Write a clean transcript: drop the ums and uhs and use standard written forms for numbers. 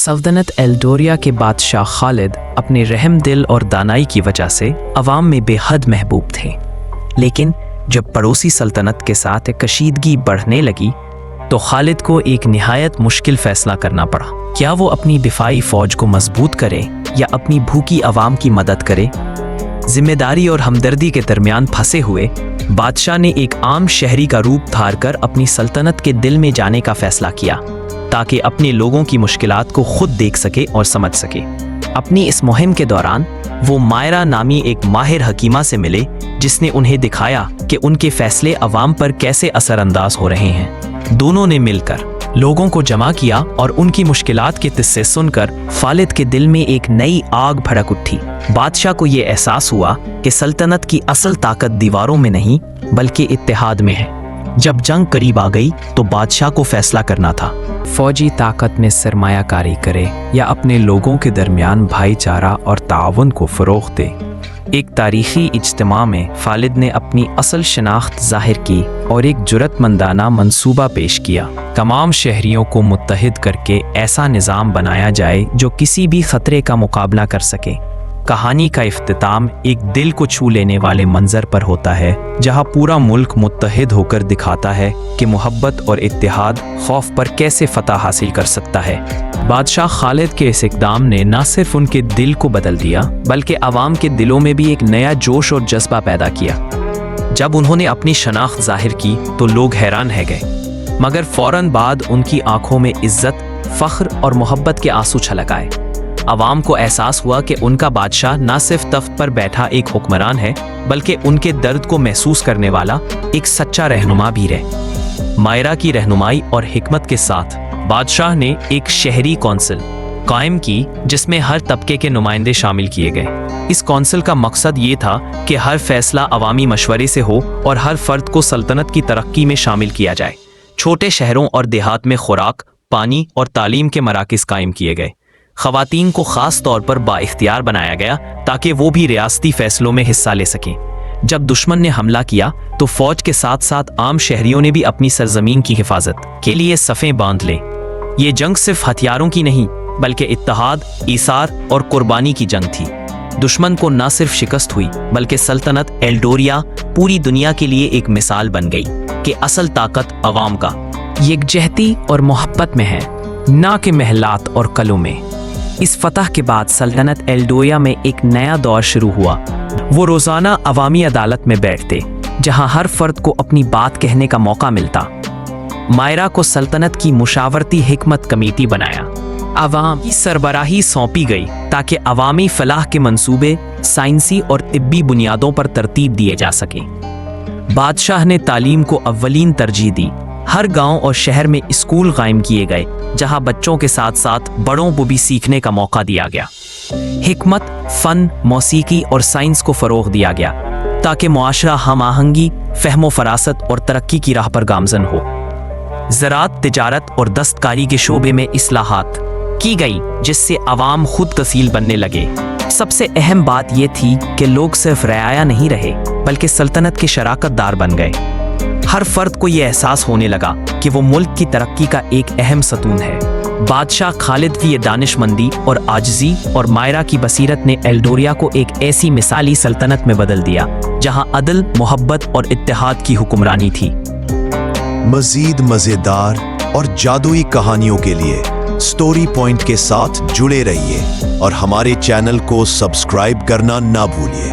सल्तनत एल्डोरिया के बादशाह खालिद अपने रहम दिल और दानाई की वजह से अवाम में बेहद महबूब थे। लेकिन जब पड़ोसी सल्तनत के साथ कशीदगी बढ़ने लगी तो खालिद को एक निहायत मुश्किल फैसला करना पड़ा। क्या वो अपनी दिफाई फौज को मजबूत करे या अपनी भूखी अवाम की मदद करे? जिम्मेदारी और हमदर्दी के दरमियान फंसे हुए बादशाह ने एक आम शहरी का रूप धारकर अपनी सल्तनत के दिल में जाने का फैसला किया ताकि अपने लोगों की मुश्किलात को खुद देख सके और समझ सके। अपनी इस मुहिम के दौरान वो मायरा नामी एक माहिर हकीमा से मिले जिसने उन्हें दिखाया कि उनके फैसले अवाम पर कैसे असरअंदाज हो रहे हैं। दोनों ने मिलकर लोगों को जमा किया और उनकी मुश्किलात के किस्से सुनकर खालिद के दिल में एक नई आग भड़क उठी। बादशाह को ये एहसास हुआ कि सल्तनत की असल ताकत दीवारों में नहीं बल्कि इत्तेहाद में है। जब जंग करीब आ गई तो बादशाह को फैसला करना था, फौजी ताकत में सरमायाकारी करे या अपने लोगों के दरमियान भाईचारा और ताउन को फ़रोग़ दे। एक तारीख़ी इज्तिमा में खालिद ने अपनी असल शनाख्त ज़ाहिर की और एक जुरतमंदाना मंसूबा पेश किया। तमाम शहरियों को मुत्तहिद करके ऐसा निज़ाम बनाया जाए जो किसी भी ख़तरे का मुकाबला कर सके। कहानी का इख्तिताम एक दिल को छू लेने वाले मंजर पर होता है जहां पूरा मुल्क मुत्तहिद होकर दिखाता है कि मोहब्बत और इत्तेहाद खौफ पर कैसे फतह हासिल कर सकता है। बादशाह खालिद के इस इक़दाम ने न सिर्फ उनके दिल को बदल दिया बल्कि अवाम के दिलों में भी एक नया जोश और जज्बा पैदा किया। जब उन्होंने अपनी शनाख्त ज़ाहिर की तो लोग हैरान रह गए, मगर फ़ौरन बाद उनकी आंखों में इज्जत, फ़ख्र और मोहब्बत के आंसू छलक आए। अवाम को एहसास हुआ कि उनका बादशाह न सिर्फ तख्त पर बैठा एक हुक्मरान है बल्कि उनके दर्द को महसूस करने वाला एक सच्चा रहनुमा भी है। मायरा की रहनुमाई और हिकमत के साथ बादशाह ने एक शहरी कौंसिल कायम की जिसमें हर तबके के नुमाइंदे शामिल किए गए। इस कौंसिल का मकसद ये था कि हर फैसला अवामी मशवरे से हो और हर फर्द को सल्तनत की तरक्की में शामिल किया जाए। छोटे शहरों और देहात में खुराक, पानी और तालीम के मराकज़ कायम किए गए। ख़वातीन को ख़ास तौर पर बाइख्तियार बनाया गया ताकि वो भी रियासती फैसलों में हिस्सा ले सकें। जब दुश्मन ने हमला किया तो फ़ौज के साथ साथ आम शहरियों ने भी अपनी सरजमीन की हिफाजत के लिए सफ़ें बांध लें। ये जंग सिर्फ हथियारों की नहीं बल्कि इत्तेहाद, ईसार और कुर्बानी की जंग थी। दुश्मन को न सिर्फ शिकस्त हुई बल्कि सल्तनत एल्डोरिया पूरी दुनिया के लिए एक मिसाल बन गई कि असल ताकत अवाम का यकजहती और मोहब्बत में है, ना कि महलात और कलों में। इस फतह के बाद सल्तनत एल्डोरिया में एक नया दौर शुरू हुआ। वो रोज़ाना अवामी अदालत में बैठते जहां हर फर्द को अपनी बात कहने का मौका मिलता। मायरा को सल्तनत की मुशावरती हिकमत कमेटी बनाया। अवाम की सरबराही सौंपी गई ताकि अवामी फलाह के मंसूबे साइंसी और तिब्बी बुनियादों पर तरतीब दिए जा सके। बादशाह ने तालीम को अव्वलीन तरजीह दी। हर गांव और शहर में स्कूल कायम किए गए जहां बच्चों के साथ साथ बड़ों को भी सीखने का मौका दिया गया। हिकमत, फन, मौसीकी और साइंस को फ़रोग़ दिया गया ताकि मुआशरा हम आहंगी, फ़हम फरासत और तरक्की की राह पर गामज़न हो। ज़राअत, तिजारत और दस्तकारी के शोबे में इस्लाहात की गई जिससे अवाम खुद कसील बनने लगे। सबसे अहम बात यह थी कि लोग सिर्फ रआया नहीं रहे बल्कि सल्तनत के शराकतदार बन गए। हर फर्द को यह एहसास होने लगा कि वो मुल्क की तरक्की का एक अहम सतून है। बादशाह खालिद की ये दानिशमंदी और आजिज़ी और मायरा की बसीरत ने एल्डोरिया को एक ऐसी मिसाली सल्तनत में बदल दिया जहां अदल, मोहब्बत और इत्तेहाद की हुक्मरानी थी। मज़ीद मज़ेदार और जादुई कहानियों के लिए स्टोरी पॉइंट के साथ जुड़े रहिए और हमारे चैनल को सब्सक्राइब करना ना भूलिए।